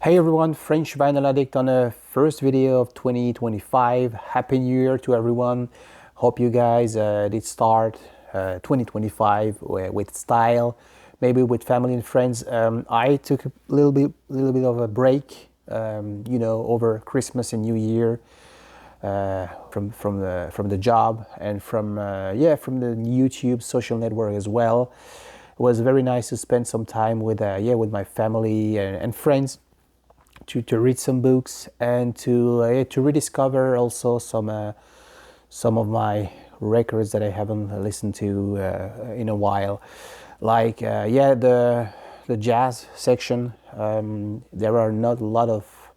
Hey everyone, French Vinyl Addict on a first video of 2025. Happy New Year to everyone. Hope you guys did start 2025 with style, maybe with family and friends. I took a little bit of a break, over Christmas and New Year from the job and from the YouTube social network as well. It was very nice to spend some time with my family and friends to read some books and to rediscover also some of my records that I haven't listened to in a while, like the jazz section. There are not a lot of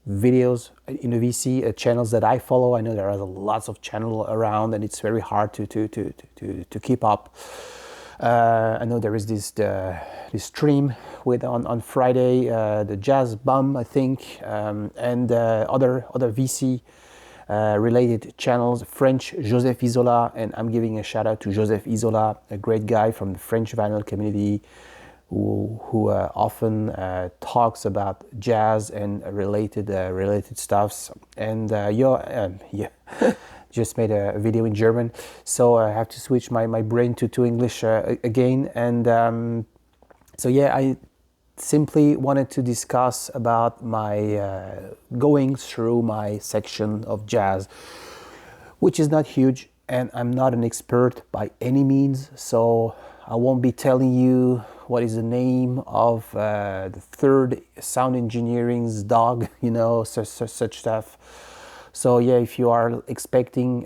videos in the VC channels that I follow. I know there are lots of channels around, and it's very hard to keep up. I know there is this stream with on Friday, the Jazz Bum, I think, and other VC related channels. French Joseph Isola, and I'm giving a shout out to Joseph Isola, a great guy from the French vinyl community, who often talks about jazz and related stuffs. And just made a video in German, so I have to switch my brain to English again. And I simply wanted to discuss about my going through my section of jazz, which is not huge, and I'm not an expert by any means, so I won't be telling you what is the name of the third sound engineering's dog, such stuff. So if you are expecting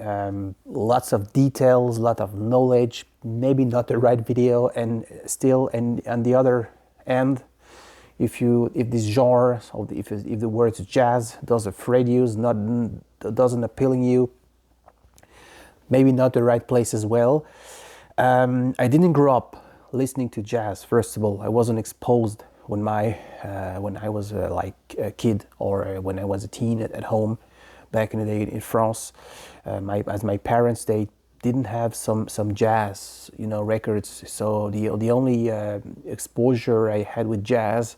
lots of details, lot of knowledge, maybe not the right video. And still, and on the other end, if this genre, or if the words jazz does afraid you, doesn't appealing you, maybe not the right place as well. I didn't grow up listening to jazz. First of all, I wasn't exposed when I was like a kid, or when I was a teen at home. Back in the day in France, my parents, they didn't have some jazz records, so the only exposure I had with jazz,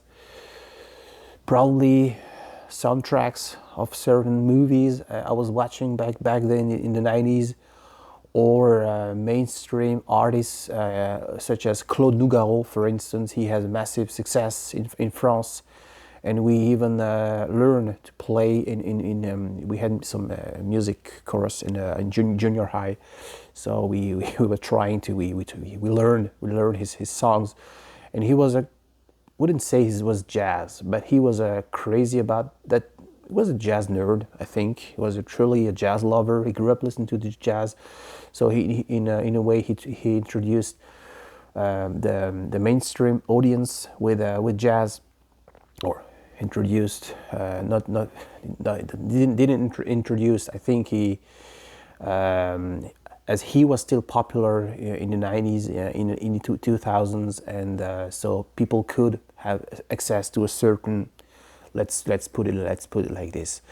probably soundtracks of certain movies I was watching back then in the 90s, or mainstream artists such as Claude Nougaro, for instance. He has massive success in France. And we even learned to play we had some music course in junior high, so we were trying to we learned his songs. And he was wouldn't say he was jazz, but he was crazy about that. He was a jazz nerd, I think. He was truly a jazz lover. He grew up listening to the jazz, so he in a way he introduced the mainstream audience with jazz, or introduced, didn't introduce. I think he, as he was still popular in the 90s, in the 2000s, and so people could have access to a certain, let's put it like this.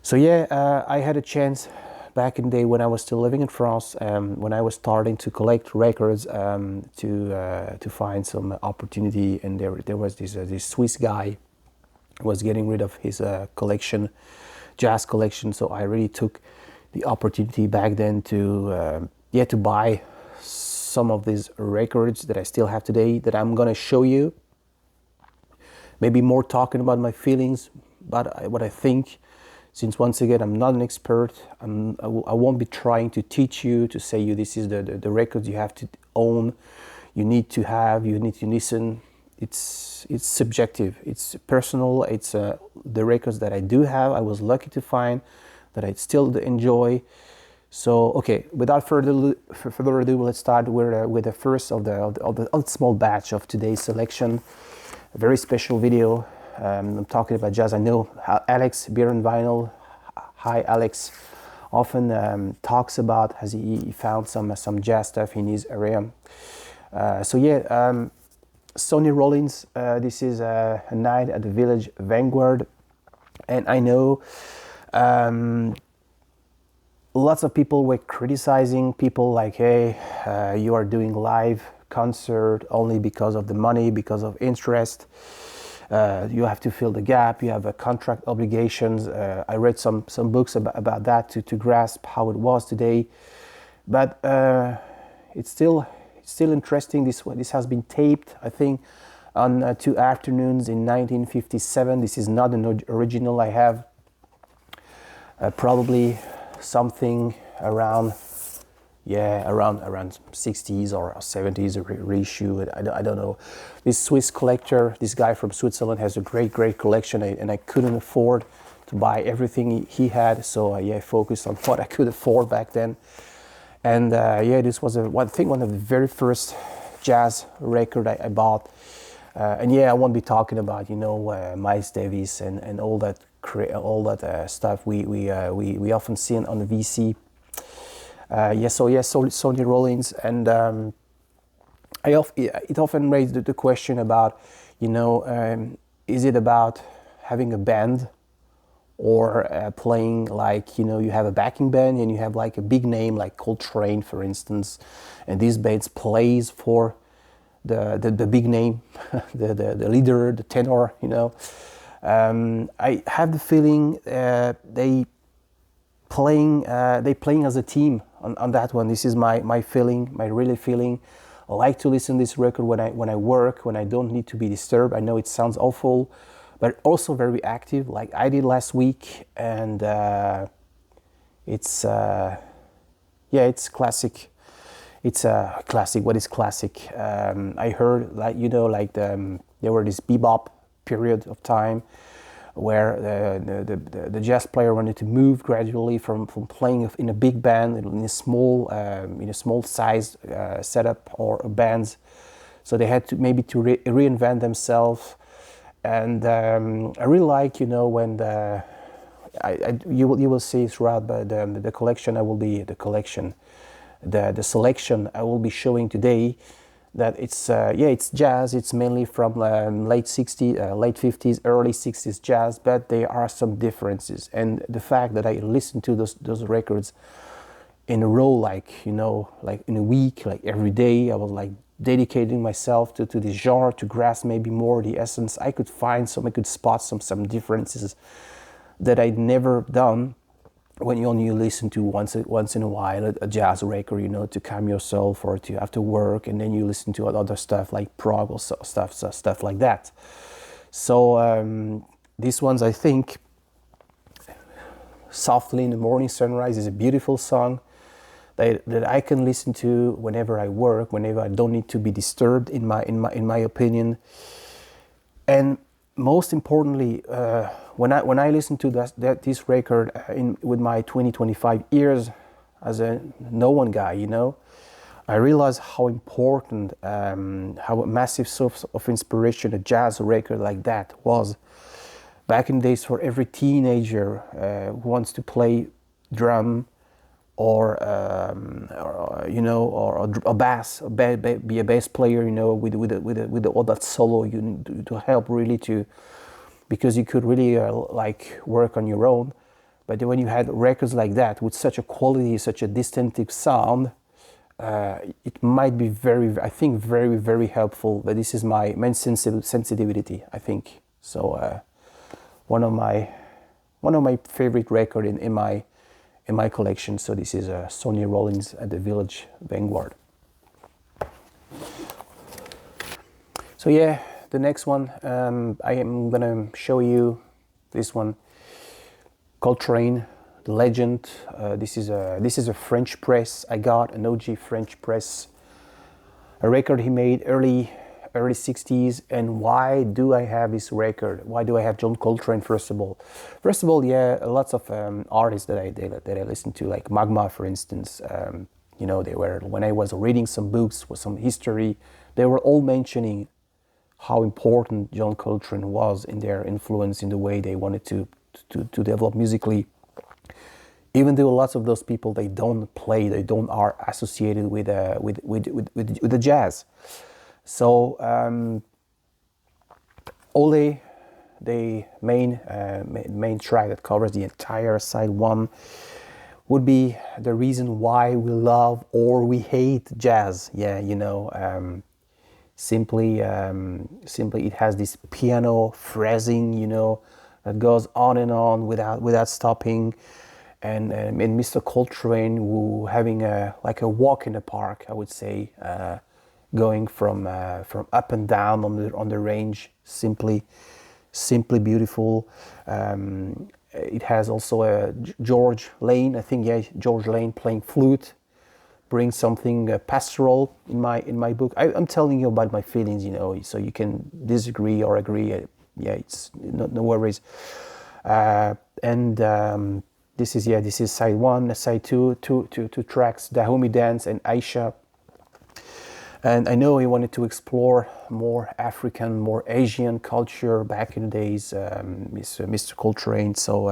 So I had a chance back in the day when I was still living in France, when I was starting to collect records, to find some opportunity. And there was this Swiss guy who was getting rid of his jazz collection. So I really took the opportunity back then to buy some of these records that I still have today, that I'm gonna show you. Maybe more talking about my feelings, but what I think. Since once again, I'm not an expert, I won't be trying to teach you, to say you this is the records you have to own, you need to listen. It's subjective, it's personal. It's the records that I do have, I was lucky to find, that I still enjoy. So okay, without further ado, let's start with the first of the small batch of today's selection. A very special video. I'm talking about jazz. I know Alex, Beer and Vinyl, hi Alex, often talks about, as he found some jazz stuff in his area. Sonny Rollins, this is a night at the Village Vanguard. And I know lots of people were criticizing people like, hey, you are doing live concert only because of the money, because of interest. You have to fill the gap. You have contract obligations. I read some books about that to grasp how it was today, but it's still interesting. This has been taped, I think, on 2 afternoons in 1957. This is not an original. I have probably something around 60s or 70s reissue. I don't know. This Swiss collector, this guy from Switzerland, has a great collection, and I couldn't afford to buy everything he had, so I focused on what I could afford back then. And this was one of the very first jazz record I bought. And I won't be talking about Miles Davis and all that stuff we often see on the VC. Sonny Rollins, and it often raised the question about, is it about having a band or playing like, you have a backing band and you have like a big name like Coltrane, for instance, and these bands plays for the big name, the leader, the tenor, I have the feeling they playing as a team on that one. This is my feeling, my really feeling. I like to listen to this record when I work, when I don't need to be disturbed. I know it sounds awful, but also very active, like I did last week, and it's classic. It's a classic. What is classic? I heard there were this bebop period of time where the jazz player wanted to move gradually from playing in a big band in a small size setup or bands, so they had to reinvent themselves. And I really like when you will see throughout the collection the selection I will be showing today, that it's jazz. It's mainly from late 50s, early 60s jazz, but there are some differences. And the fact that I listen to those records in a row, like in a week, like every day, I was like dedicating myself to this genre to grasp maybe more the essence. I could spot some differences that I'd never done when you only listen to once in a while a jazz record, to calm yourself or to after work, and then you listen to other stuff like prog or stuff like that. So these ones, I think, Softly in the Morning Sunrise is a beautiful song that I can listen to whenever I work, whenever I don't need to be disturbed, in my opinion. And most importantly, when I listen to this record with my 25 years as a no one guy, I realize how important, how a massive source of inspiration a jazz record like that was back in the days for every teenager who wants to play drum or a bass, be a bass player, with all that solo you need to help really because you could really work on your own. But when you had records like that with such a quality, such a distinctive sound, it might be very, very helpful. But this is my main sensitivity, I think. So one of my favorite record in my collection. So this is Sonny Rollins at the Village Vanguard. So the next one, I am gonna show you this one, Coltrane, the legend. This is a French press. I got an OG French press, a record he made early 60s. And why do I have this record? Why do I have John Coltrane? First of all, lots of artists that I listen to, like Magma, for instance. They were, when I was reading some books with some history, they were all mentioning how important John Coltrane was in their influence in the way they wanted to develop musically. Even though lots of those people, they are associated with the jazz. So Ole, the main track that covers the entire side one, would be the reason why we love or we hate jazz. Simply it has this piano phrasing, that goes on and on without stopping. And Mr. Coltrane, who having like a walk in the park, I would say, going from up and down on the range, simply beautiful. It has also a George Lane, I think, yeah, George Lane playing flute, brings something pastoral in my book. I'm telling you about my feelings, so you can disagree or agree. Yeah, it's no worries. And this is side one, side two tracks, Dahomey Dance and Aisha. And I know he wanted to explore more African, more Asian culture back in the days, Mr. Coltrane. So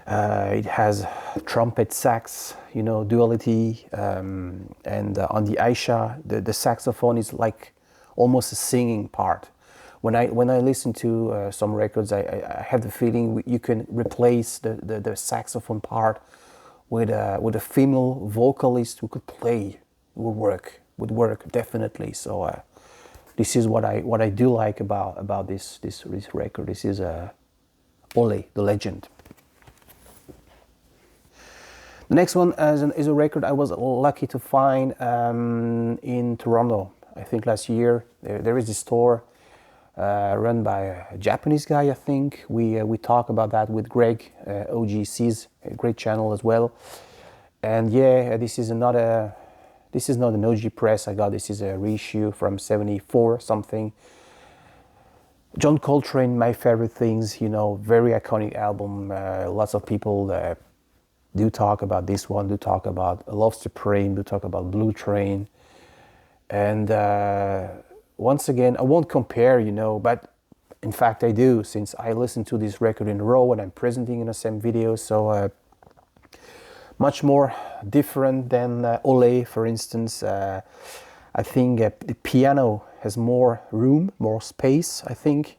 it has trumpet sax, duality. And on the Aisha, the saxophone is like almost a singing part. When I listen to some records, I have the feeling you can replace the saxophone part with a female vocalist who could play, would work definitely. So this is what I do like about this record. This is Ole, the legend. The next one is a record I was lucky to find in Toronto. I think last year there is this store. Run by a Japanese guy, I think. We talk about that with Greg, OGC's a great channel as well. And yeah, this is not an OG press I got. This is a reissue from '74 something. John Coltrane, My Favorite Things, very iconic album. Lots of people do talk about this one, do talk about Love Supreme, do talk about Blue Train. And once again, I won't compare, but in fact I do, since I listen to this record in a row and I'm presenting in the same video. So much more different than Ole, for instance. I think the piano has more room, more space, I think.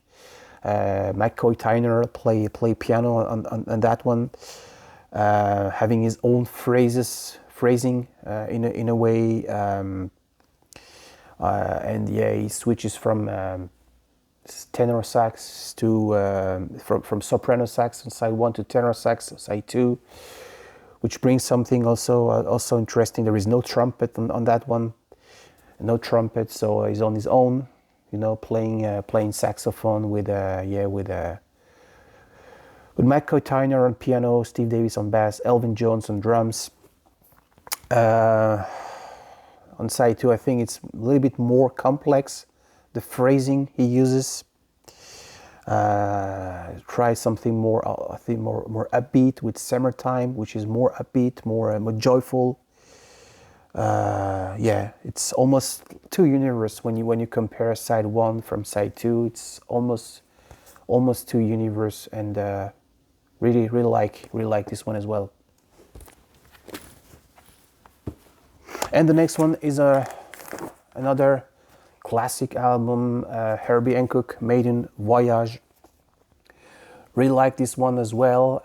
McCoy Tyner play piano on that one, having his own phrasing in a way. And yeah, he switches from tenor sax to from soprano sax on side one to tenor sax on side two, which brings something also interesting. There is no trumpet on that one, no trumpet, so he's on his own, playing saxophone with McCoy Tyner on piano, Steve Davis on bass, Elvin Jones on drums. On side two, I think it's a little bit more complex, the phrasing he uses. Try something more, I think, more upbeat with Summertime, which is more upbeat, more joyful. Yeah, it's almost two universe when you compare side one from side two. It's almost two universe, and really like this one as well. And the next one is another classic album, Herbie Hancock, Maiden Voyage. Really like this one as well.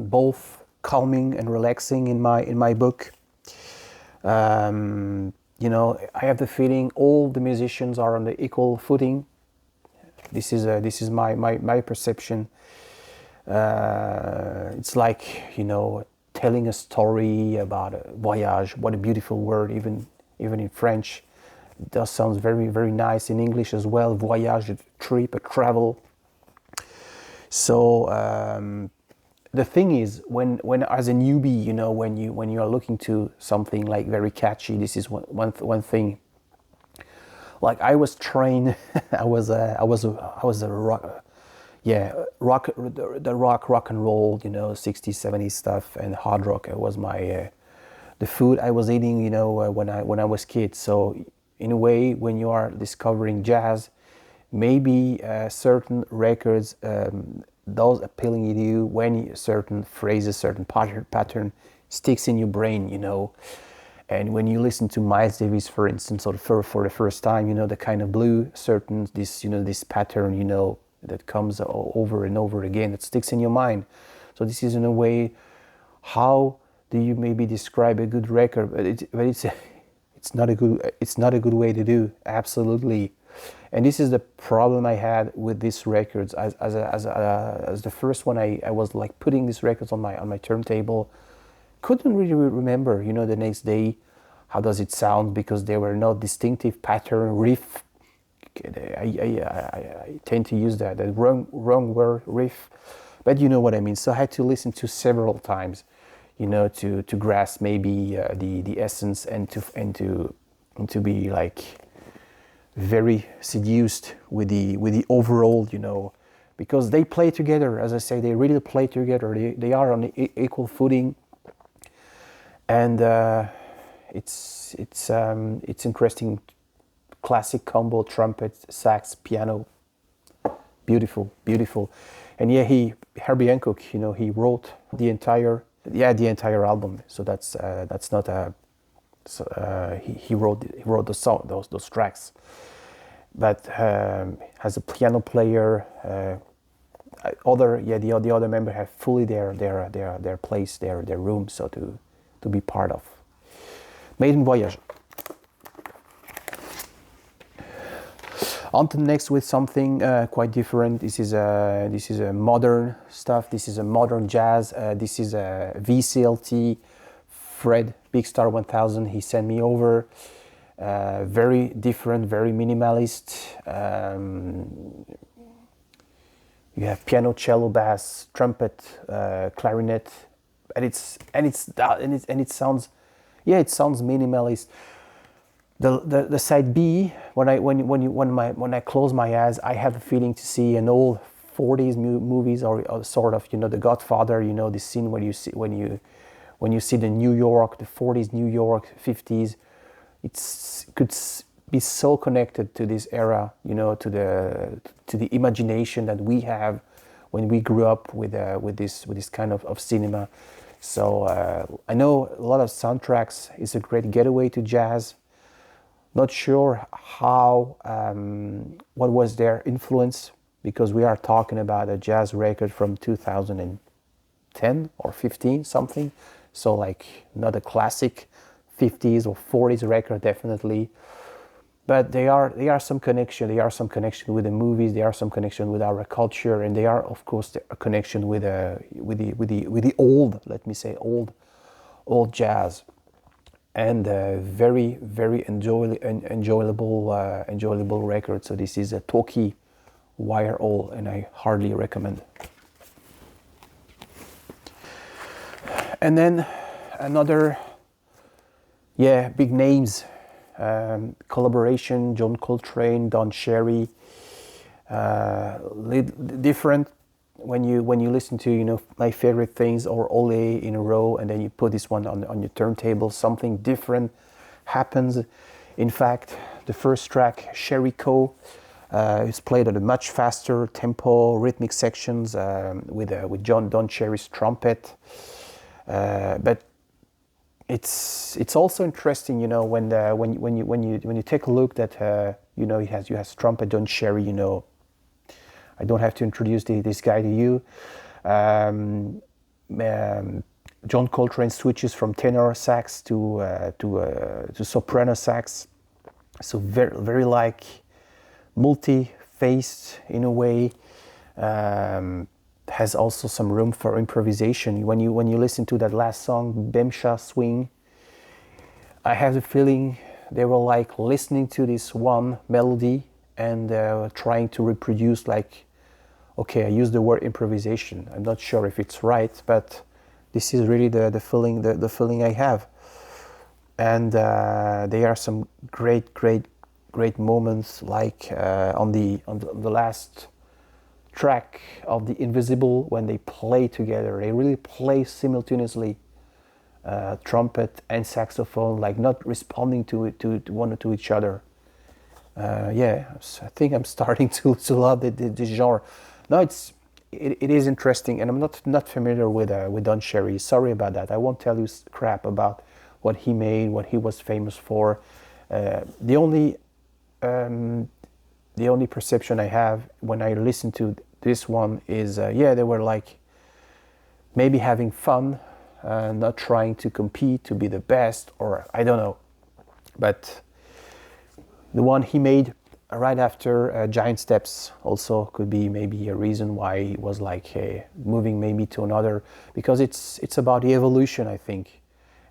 Both calming and relaxing in my book. I have the feeling all the musicians are on the equal footing. This is my perception. It's like telling a story about a voyage. What a beautiful word, even in French. It does sound very, very nice in English as well. Voyage, a trip, a travel. So the thing is, when as a newbie, when you are looking to something like very catchy, this is one thing. Like I was trained, I was a rock and roll, 60s, 70s stuff, and hard rock. It was my the food I was eating, when I was kid. So in a way, when you are discovering jazz, maybe certain records, those appealing to you when certain phrases, certain pattern sticks in your brain, And when you listen to Miles Davis, for instance, or for the first time, the kind of blue, this pattern, that comes over and over again, that sticks in your mind. So this is in a way, how do you maybe describe a good record? But it's it's not a good way to do, absolutely. And this is the problem I had with these records. As the first one, I was like putting these records on my turntable, couldn't really remember, the next day, how does it sound, because there were no distinctive pattern riff. I tend to use the wrong word, riff, but you know what I mean. So I had to listen to several times, to grasp maybe the essence, and to be like very seduced with the overall, because they play together. As I say, they really play together. They are on equal footing, and it's interesting. Classic combo: trumpet, sax, piano. Beautiful, beautiful. And yeah, Herbie Hancock, he wrote the entire album. So that's not a. So he wrote the song, those tracks. But as a piano player, the other member have fully their place, their room, so to be part of. Maiden Voyage. On to the next with something quite different. This is a modern stuff. This is a modern jazz. This is a VCLT Fred Big Star 1000. He sent me over. Very different, very minimalist. You have piano, cello, bass, trumpet, clarinet, and it sounds minimalist. The side B, when I close my eyes, I have a feeling to see an old 40s movies, or sort of, The Godfather, the scene when you see the New York, the 40s New York, 50s. It could be so connected to this era, to the imagination that we have when we grew up with this kind of cinema. So I know a lot of soundtracks is a great getaway to jazz. Not sure how, what was their influence, because we are talking about a jazz record from 2010 or 15 something. So like not a classic 50s or 40s record, definitely. But they are some connection. They are some connection with the movies. They are some connection with our culture, and they are, of course, a connection with the old, let me say, old jazz. And very, very enjoyable record. So this is a Toki wire all, and I hardly recommend. And then another, big names, collaboration: John Coltrane, Don Cherry. Different. When you listen to My Favorite Things or Ole in a row, and then you put this one on your turntable, something different happens. In fact, the first track, Sherry Co, is played at a much faster tempo, rhythmic sections with Don Cherry's trumpet. But it's also interesting, when you take a look that you has trumpet, Don Cherry, I don't have to introduce this guy to you. John Coltrane switches from tenor sax to soprano sax, so very, very like multi-faced in a way. Has also some room for improvisation. When you listen to that last song, Bemsha Swing, I have the feeling they were like listening to this one melody and trying to reproduce, like, okay, I use the word improvisation. I'm not sure if it's right, but this is really the feeling I have. And there are some great moments, like on the last track of The Invisible, when they play together. They really play simultaneously, trumpet and saxophone, like not responding to one to each other. I think I'm starting to love this genre. No, it is interesting, and I'm not familiar with Don Cherry. Sorry about that. I won't tell you crap about what he made, what he was famous for. The only perception I have when I listen to this one is, they were like maybe having fun, not trying to compete to be the best, or I don't know. But the one he made right after Giant Steps also could be maybe a reason why he was like moving maybe to another, because it's about the evolution, I think.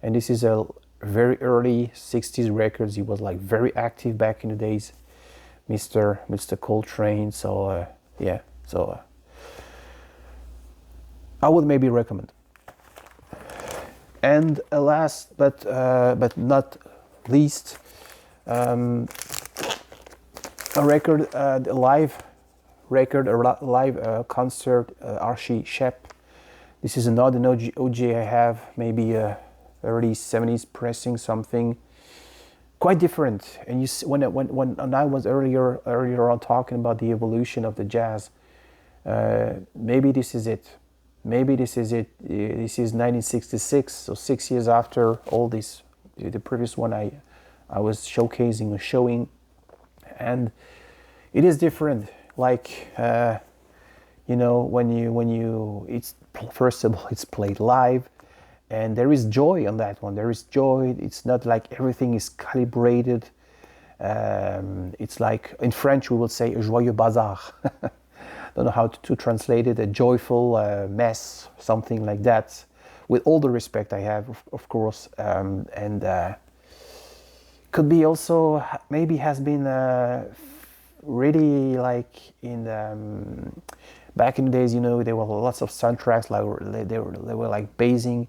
And this is a very early 60s records. He was like very active back in the days, Mr. Coltrane. So yeah, so I would maybe recommend. And last but not least, a record, a live record, a live concert, Archie Shepp. This is another OG I have, maybe early 70s pressing, something quite different. And you see, when I was earlier on talking about the evolution of the jazz, maybe this is it. Maybe this is it. This is 1966, so 6 years after all this, the previous one I was showcasing or showing, and it is different. Like you know, when you it's first of all it's played live, and there is joy on that one. There is joy. It's not like everything is calibrated. It's like in French we will say a joyeux bazar. Don't know how to translate it, a joyful mess, something like that, with all the respect I have, of course, and could be also, maybe has been really like in back in the days, you know, there were lots of soundtracks, like they were like basing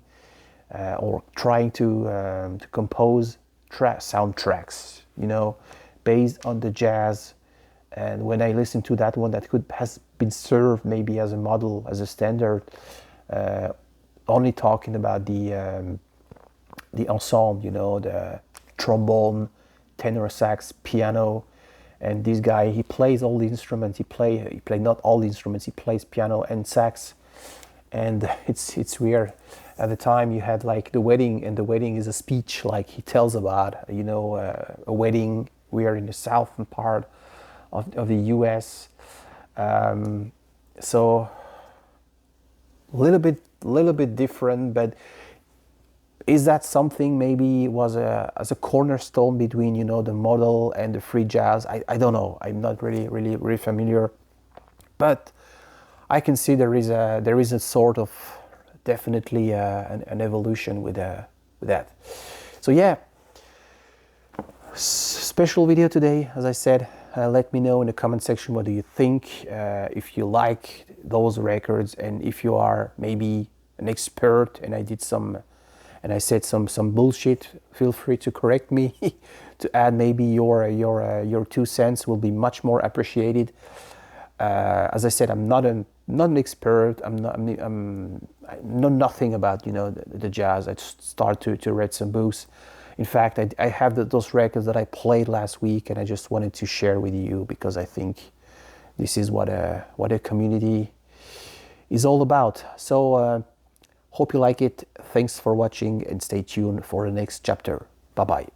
or trying to compose soundtracks, you know, based on the jazz. And when I listen to that one, that has been served maybe as a model, as a standard, only talking about the ensemble, you know, the trombone, tenor sax, piano, and this guy, he plays all the instruments. He play not all the instruments. He plays piano and sax, and it's weird. At the time, you had like the wedding, and the wedding is a speech, like he tells about, you know, a wedding. We are in the southern part of the U.S. So a little bit different, but is that something maybe was as a cornerstone between, you know, the modal and the free jazz? I don't know. I'm not really familiar, but I can see there is a sort of definitely an evolution with that. So yeah, special video today, as I said. Let me know in the comment section what do you think, if you like those records, and if you are maybe an expert and I said some bullshit, feel free to correct me. To add maybe your 2 cents will be much more appreciated. As I said, I'm not an expert. I know nothing about, you know, the jazz. I just start to read some books. In fact, I have those records that I played last week, and I just wanted to share with you because I think this is what a community is all about. So hope you like it. Thanks for watching, and stay tuned for the next chapter. Bye bye.